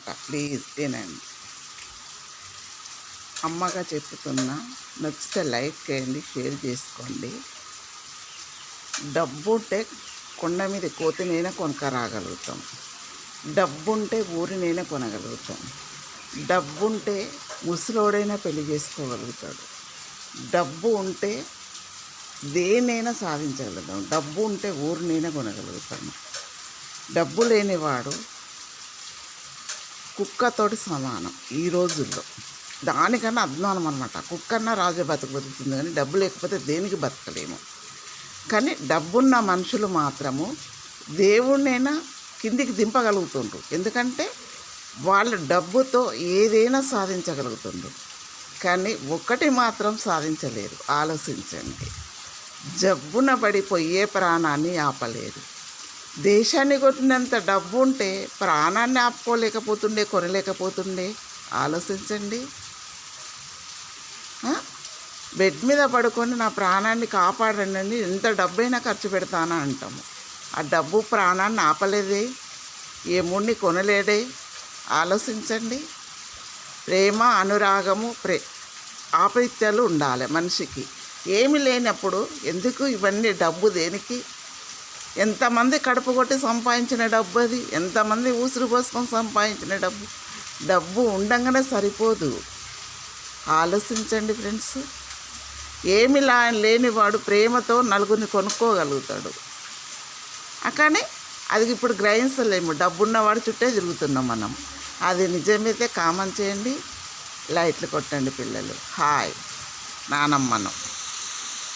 మాట, ప్లీజ్ వినండి. అమ్మగా చెప్తున్నా, నచ్చితే లైక్ చేయండి, షేర్ చేసుకోండి. డబ్బు ఉంటే కొండ మీద కోతినైనా కొనకరాగలుగుతాం. డబ్బుంటే ఊరినైనా కొనగలుగుతాం. డబ్బుంటే ముసలోడైనా పెళ్లి చేసుకోగలుగుతాడు. డబ్బు ఉంటే దేనైనా సాధించగలుగుతాం. డబ్బు ఉంటే ఊరినైనా కొనగలుగుతాము. డబ్బు లేనివాడు కుక్కతోటి సమానం ఈ రోజుల్లో. దానికన్నా అజ్ఞానం అనమాట. కుక్కన్నా రాజు బతుకుతుంది, కానీ డబ్బు లేకపోతే దేనికి బతకలేము. కానీ డబ్బున్న మనుషులు మాత్రము దేవుణ్ణైనా కిందికి దింపగలుగుతుండ్రు. ఎందుకంటే వాళ్ళ డబ్బుతో ఏదైనా సాధించగలుగుతుండ్రు. కానీ ఒక్కటి మాత్రం సాధించలేరు. ఆలోచించండి. జబ్బున పడిపోయే ప్రాణాన్ని ఆపలేరు. దేశాన్ని కొట్టినంత డబ్బు ఉంటే ప్రాణాన్ని ఆపుకోలేకపోతుండే, కొనలేకపోతుండే. ఆలోచించండి. బెడ్ మీద పడుకొని నా ప్రాణాన్ని కాపాడండి, ఎంత డబ్బైనా ఖర్చు పెడతానా అంటాము. ఆ డబ్బు ప్రాణాన్ని ఆపలేదే, ఏ ముడిని కొనలేదే. ఆలోచించండి. ప్రేమ, అనురాగము, ఆపైత్యాలు ఉండాలి మనిషికి. ఏమి లేనప్పుడు ఎందుకు ఇవన్నీ? డబ్బు దేనికి? ఎంతమంది కడుపు కొట్టి సంపాదించిన డబ్బు అది, ఎంతమంది ఊసురు పోసుకొని సంపాదించిన డబ్బు. డబ్బు ఉండంగానే సరిపోదు. ఆలోచించండి ఫ్రెండ్స్. ఏమి లేనివాడు ప్రేమతో నలుగురిని కొనుక్కోగలుగుతాడు. కానీ అది ఇప్పుడు గ్రహించలేము. డబ్బున్నవాడు చుట్టే తిరుగుతున్నాం మనం. అది నిజమైతే కామెంట్ చేయండి, లైట్లు కొట్టండి పిల్లలు. హాయ్ నానమ్మను.